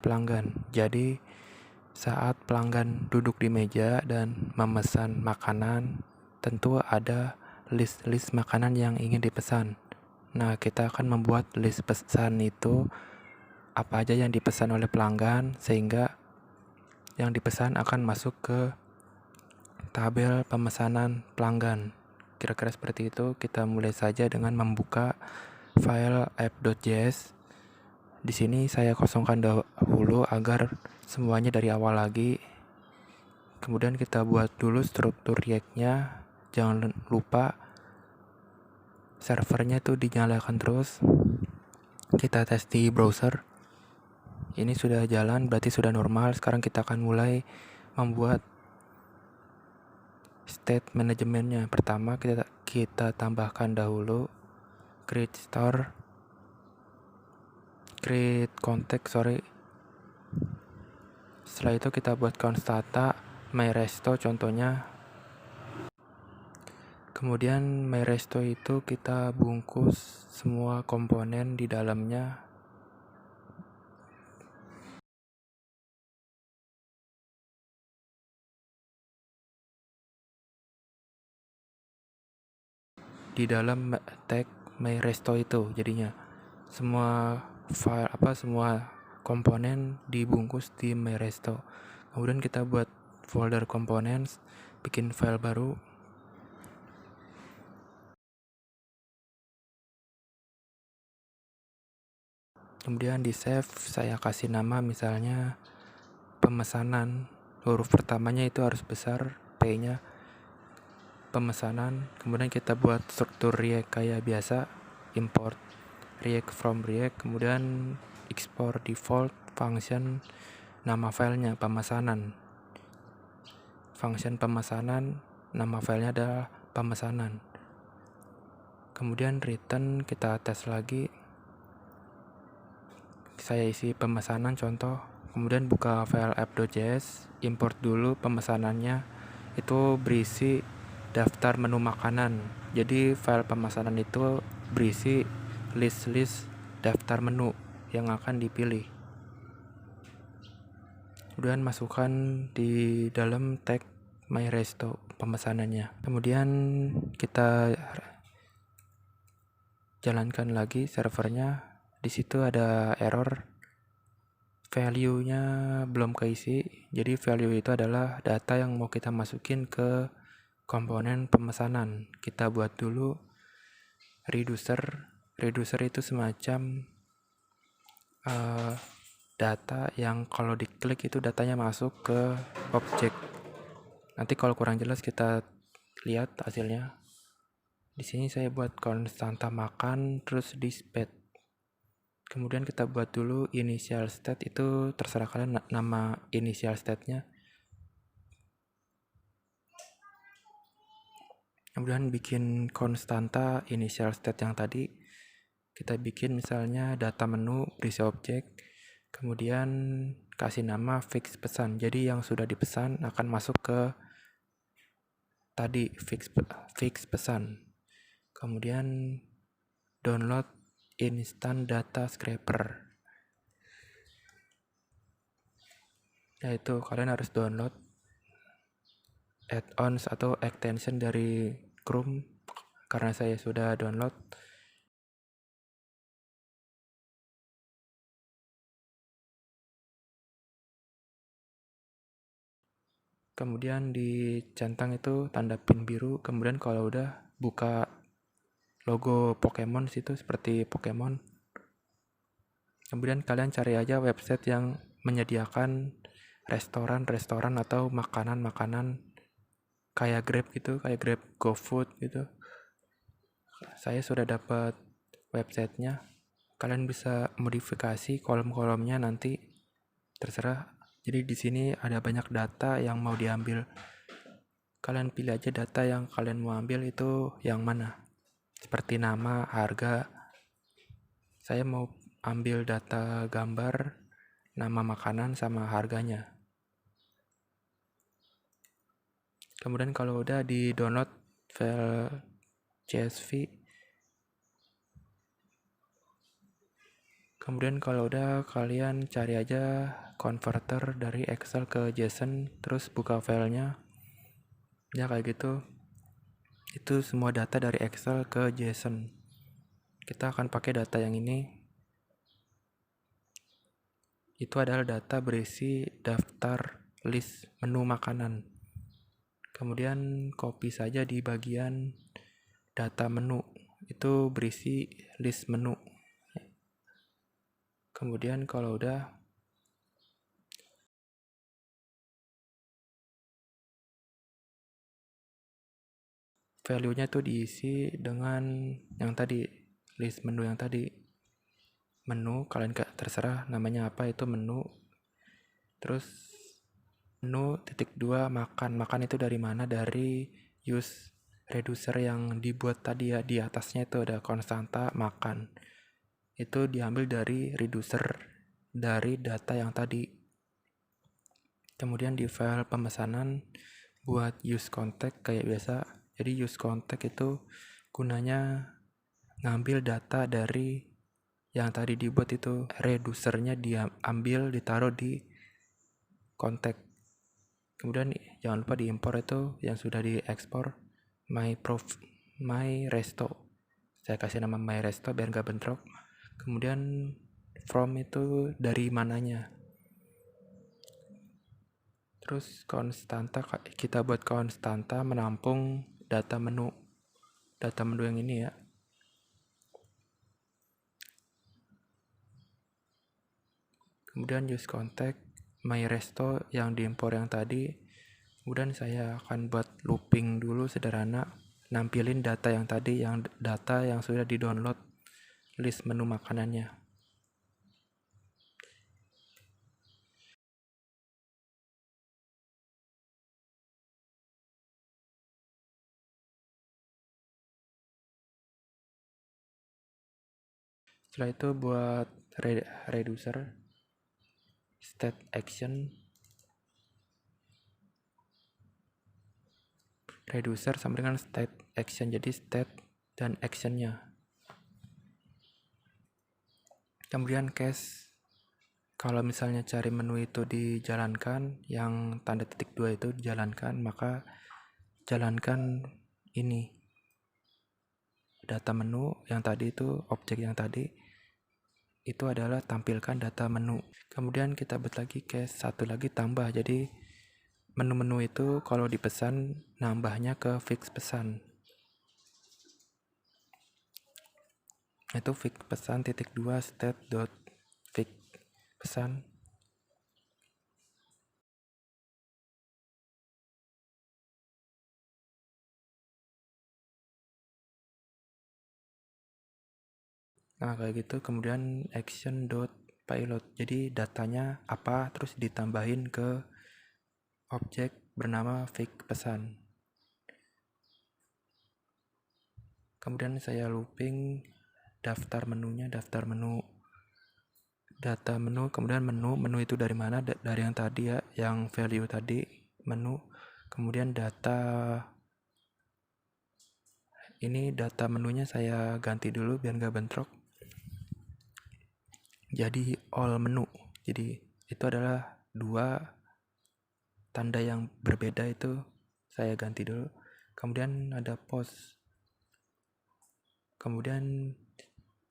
pelanggan. Jadi saat pelanggan duduk di meja dan memesan makanan, tentu ada list-list makanan yang ingin dipesan. Nah, kita akan membuat list pesan itu apa aja yang dipesan oleh pelanggan, sehingga yang dipesan akan masuk ke tabel pemesanan pelanggan. Kira-kira seperti itu. Kita mulai saja dengan membuka file app.js. Di sini saya kosongkan dahulu agar semuanya dari awal lagi. Kemudian kita buat dulu struktur React-nya. Jangan lupa servernya itu dinyalakan terus. Kita tes di browser. Ini sudah jalan, berarti sudah normal. Sekarang kita akan mulai membuat state manajemennya. Pertama kita tambahkan dahulu create context. Setelah itu kita buat constata myResto contohnya. Kemudian myResto itu kita bungkus semua komponen di dalamnya. Di dalam tag myResto itu jadinya semua file semua komponen dibungkus di myResto. Kemudian kita buat folder components, bikin file baru. Kemudian di save, saya kasih nama misalnya pemesanan. Huruf pertamanya itu harus besar, P-nya pemesanan. Kemudian kita buat struktur React kayak biasa, import React from React, kemudian export default function, nama filenya pemesanan. Function pemesanan, nama filenya adalah pemesanan. Kemudian return, kita tes lagi. Saya isi pemesanan contoh. Kemudian buka file app.js, import dulu pemesanannya. Itu berisi daftar menu makanan. Jadi file pemesanan itu berisi list-list daftar menu yang akan dipilih. Kemudian masukkan di dalam tag myResto pemesanannya. Kemudian kita jalankan lagi servernya. Di situ ada error, value-nya belum keisi. Jadi value itu adalah data yang mau kita masukin ke komponen pemesanan. Kita buat dulu reducer. Reducer itu semacam data yang kalau diklik itu datanya masuk ke objek. Nanti kalau kurang jelas kita lihat hasilnya. Di sini saya buat konstanta makan terus dispatch. Kemudian kita buat dulu initial state, itu terserah kalian nama initial state-nya. Kemudian bikin konstanta initial state yang tadi. Kita bikin misalnya data menu berisi objek. Kemudian kasih nama fix pesan. Jadi yang sudah dipesan akan masuk ke tadi fix pesan. Kemudian download instant data scraper. Yaitu kalian harus download add-ons atau extension dari Chrome. Karena saya sudah download. Kemudian dicentang itu tanda pin biru. Kemudian kalau udah buka logo Pokemon situ seperti Pokemon. Kemudian kalian cari aja website yang menyediakan restoran atau makanan-makanan kayak Grab gitu, kayak Grab GoFood gitu. Saya sudah dapat websitenya. Kalian bisa modifikasi kolom-kolomnya nanti, terserah. Jadi di sini ada banyak data yang mau diambil. Kalian pilih aja data yang kalian mau ambil itu yang mana. Seperti nama, harga. Saya mau ambil data gambar, nama makanan sama harganya. Kemudian kalau udah di download file CSV, Kemudian kalau udah, kalian cari aja converter dari Excel ke JSON, terus buka filenya. Ya kayak gitu. Itu semua data dari Excel ke JSON. Kita akan pakai data yang ini. Itu adalah data berisi daftar list menu makanan. Kemudian copy saja di bagian data menu. Itu berisi list menu. Kemudian kalau udah, value-nya tuh diisi dengan yang tadi, list menu yang tadi. Menu, kalian terserah namanya apa, itu menu. Terus menu titik 2 makan. Makan itu dari mana? Dari use reducer yang dibuat tadi ya. Di atasnya itu ada konstanta makan. Itu diambil dari reducer dari data yang tadi. Kemudian di file pemesanan buat use contact kayak biasa. Jadi use contact itu gunanya ngambil data dari yang tadi dibuat itu, reducernya diambil ditaruh di contact. Kemudian jangan lupa diimpor itu yang sudah diekspor my resto. Saya kasih nama my resto biar nggak bentrok. Kemudian from itu dari mananya. Terus konstanta, kita buat konstanta menampung data menu yang ini ya. Kemudian use contact my resto yang diimpor yang tadi. Kemudian saya akan buat looping dulu sederhana, nampilin data yang tadi, data yang sudah di-download list menu makanannya. Setelah itu buat reducer state action, reducer sama dengan state action, jadi state dan actionnya. Kemudian case, kalau misalnya cari menu itu dijalankan, yang tanda titik 2 itu dijalankan, maka jalankan ini data menu yang tadi itu, objek yang tadi itu adalah tampilkan data menu. Kemudian kita buat lagi case satu lagi tambah, jadi menu-menu itu kalau dipesan nambahnya ke fix pesan. Itu fix pesan titik 2 state dot fix pesan. Nah kayak gitu. Kemudian action dot pilot, jadi datanya apa terus ditambahin ke objek bernama fix pesan. Kemudian saya looping daftar menunya, daftar menu, data menu, kemudian menu itu dari mana? Dari yang tadi ya, yang value tadi, menu. Kemudian data, ini data menunya saya ganti dulu biar nggak bentrok, jadi all menu. Jadi itu adalah dua tanda yang berbeda, itu saya ganti dulu. Kemudian ada post, kemudian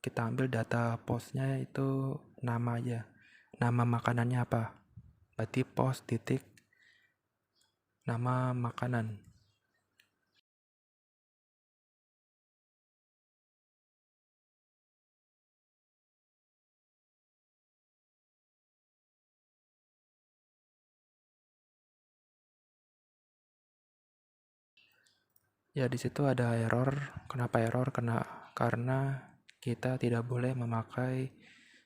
kita ambil data postnya itu nama aja, nama makanannya apa, berarti post titik nama makanan. Ya di situ ada error. Kenapa error? Karena kita tidak boleh memakai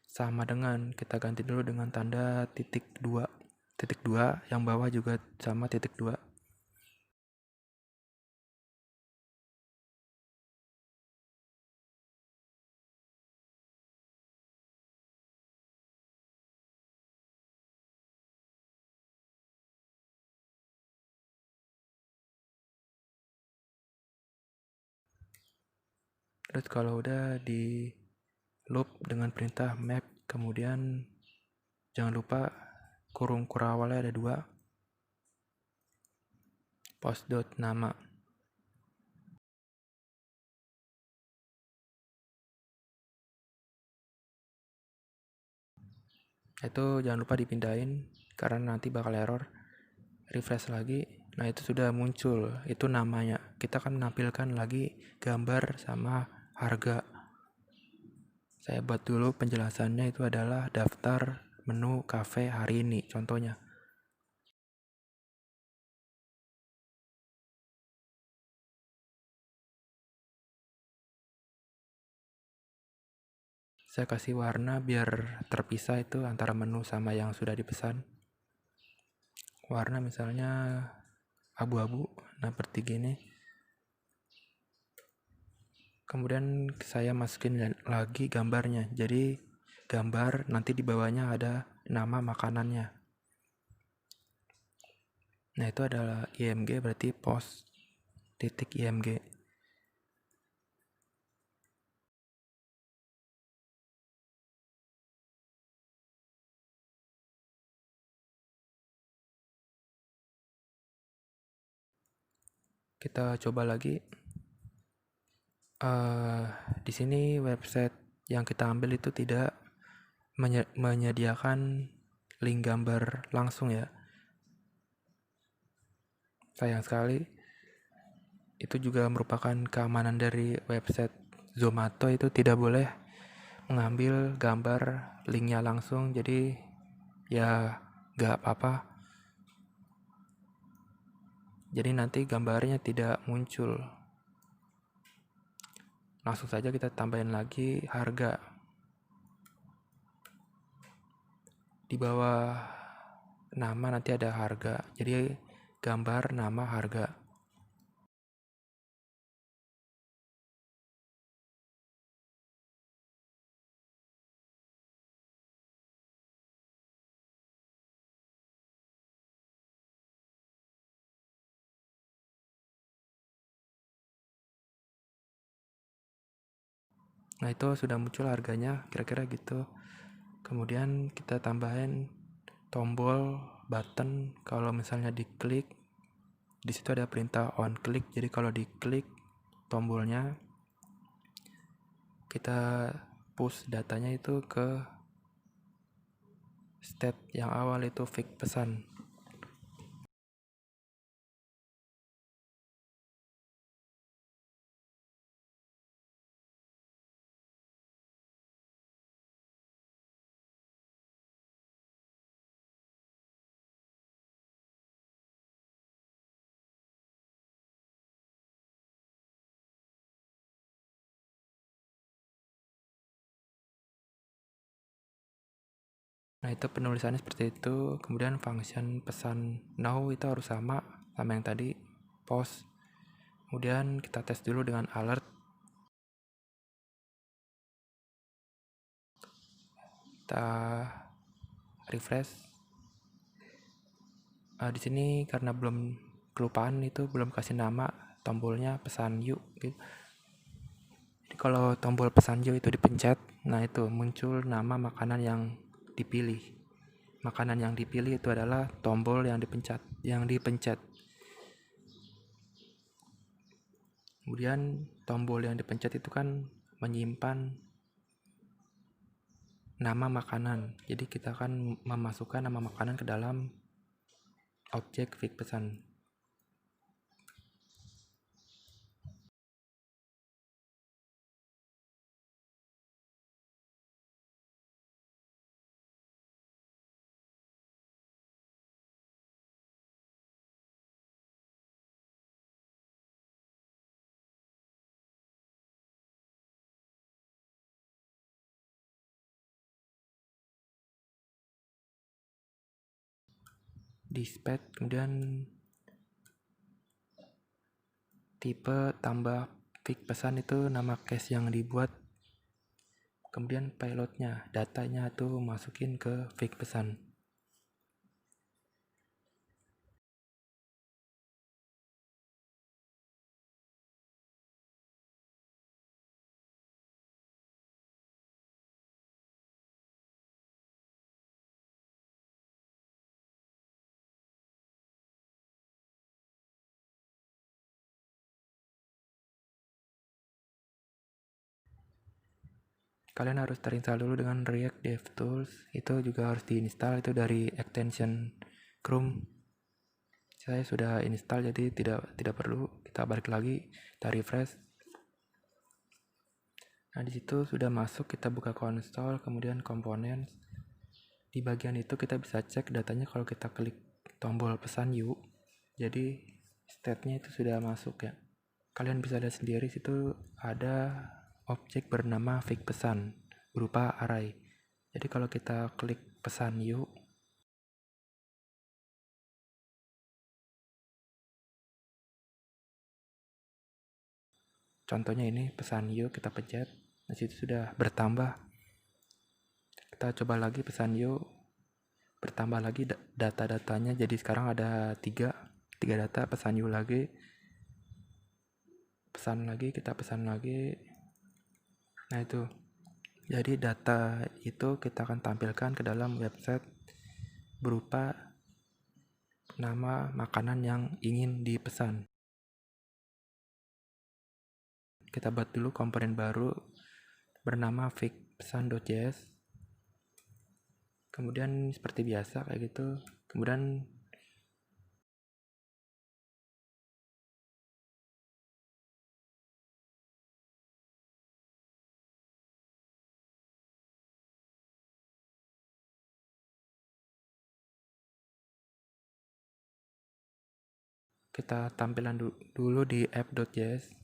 sama dengan, kita ganti dulu dengan tanda titik 2. Titik 2 yang bawah juga sama titik 2. Terus kalau udah di loop dengan perintah map Kemudian jangan lupa kurung kurawalnya ada 2, post dot nama. Itu jangan lupa dipindahin karena nanti bakal error. Refresh lagi. Nah, itu sudah muncul. Itu namanya. Kita akan menampilkan lagi gambar sama harga. Saya buat dulu penjelasannya, itu adalah daftar menu cafe hari ini contohnya. Saya kasih warna biar terpisah itu antara menu sama yang sudah dipesan. Warna misalnya abu-abu, nah seperti gini. Kemudian saya masukin lagi gambarnya. Jadi gambar nanti di bawahnya ada nama makanannya. Nah, itu adalah IMG, berarti post titik IMG. Kita coba lagi. Di sini website yang kita ambil itu tidak menyediakan link gambar langsung ya. Sayang sekali. Itu juga merupakan keamanan dari website Zomato, itu tidak boleh mengambil gambar linknya langsung. Jadi ya gak apa-apa. Jadi nanti gambarnya tidak muncul. Langsung saja kita tambahin lagi harga. Di bawah nama nanti ada harga. Jadi gambar, nama, harga. Nah, itu sudah muncul harganya, kira-kira gitu. Kemudian kita tambahin tombol button. Kalau misalnya diklik, di situ ada perintah on click. Jadi kalau diklik tombolnya, kita push datanya itu ke step yang awal, itu fix pesan. Nah, itu penulisannya seperti itu. Kemudian function pesan now itu harus sama yang tadi, post. Kemudian kita tes dulu dengan alert. Kita refresh. Di sini karena belum kelupaan, itu belum kasih nama tombolnya pesan yuk gitu. Jadi kalau tombol pesan yuk itu dipencet, nah itu muncul nama makanan yang dipilih. Makanan yang dipilih itu adalah tombol yang dipencet. Kemudian tombol yang dipencet itu kan menyimpan nama makanan. Jadi kita akan memasukkan nama makanan ke dalam objek fix pesan. Dispatch, kemudian tipe tambah fix pesan itu nama case yang dibuat. Kemudian payloadnya, datanya tuh masukin ke fix pesan. kalian harus terinstall dulu dengan React DevTools. Itu juga harus diinstal, itu dari extension Chrome. Saya sudah install, jadi tidak perlu. Kita balik lagi, kita refresh. Nah, di situ sudah masuk, kita buka console, kemudian komponen. Di bagian itu kita bisa cek datanya kalau kita klik tombol pesan yuk. Jadi state-nya itu sudah masuk ya. Kalian bisa lihat sendiri situ ada objek bernama fig pesan berupa array. Jadi kalau kita klik pesan yuk, contohnya ini pesan yuk, kita pencet, di situ sudah bertambah. Kita coba lagi pesan yuk, bertambah lagi data-datanya, jadi sekarang ada tiga data, pesan yuk lagi, pesan lagi, kita pesan lagi. Nah itu, jadi data itu kita akan tampilkan ke dalam website berupa nama makanan yang ingin dipesan. Kita buat dulu komponen baru bernama figpesan.js. Kemudian seperti biasa kayak gitu. Kemudian kita tampilan dulu di app.js.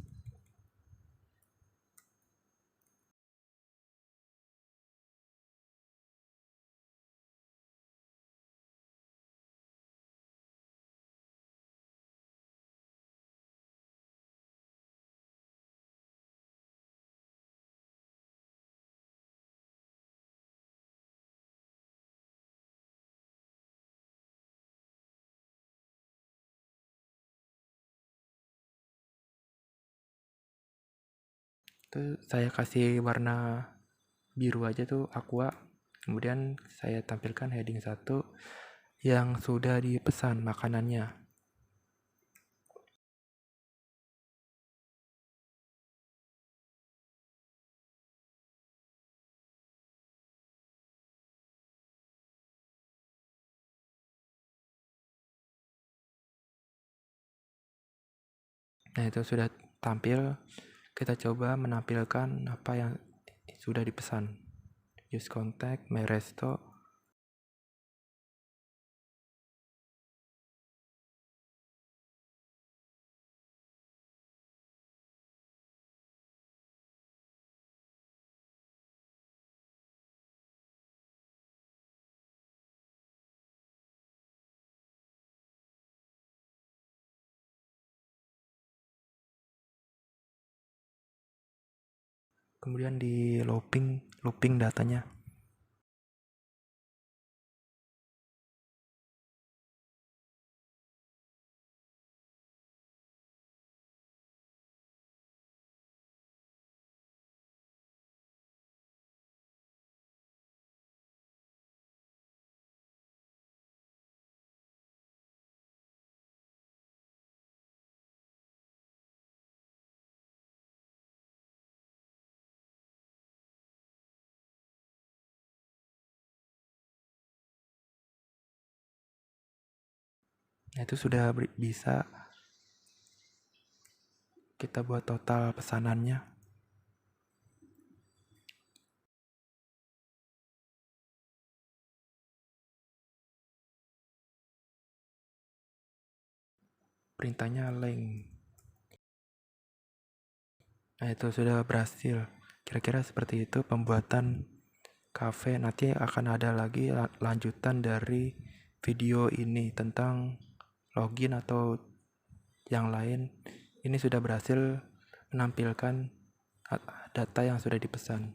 Itu saya kasih warna biru aja tuh, aqua. Kemudian saya tampilkan heading 1 yang sudah dipesan makanannya. Nah, itu sudah tampil. Kita coba menampilkan apa yang sudah dipesan. Use contact, my resto. Kemudian di looping datanya. Nah, itu sudah bisa kita buat total pesanannya. Perintahnya link. Nah, itu sudah berhasil. Kira-kira seperti itu pembuatan cafe. Nanti akan ada lagi lanjutan dari video ini tentang login atau yang lain. Ini sudah berhasil menampilkan data yang sudah dipesan.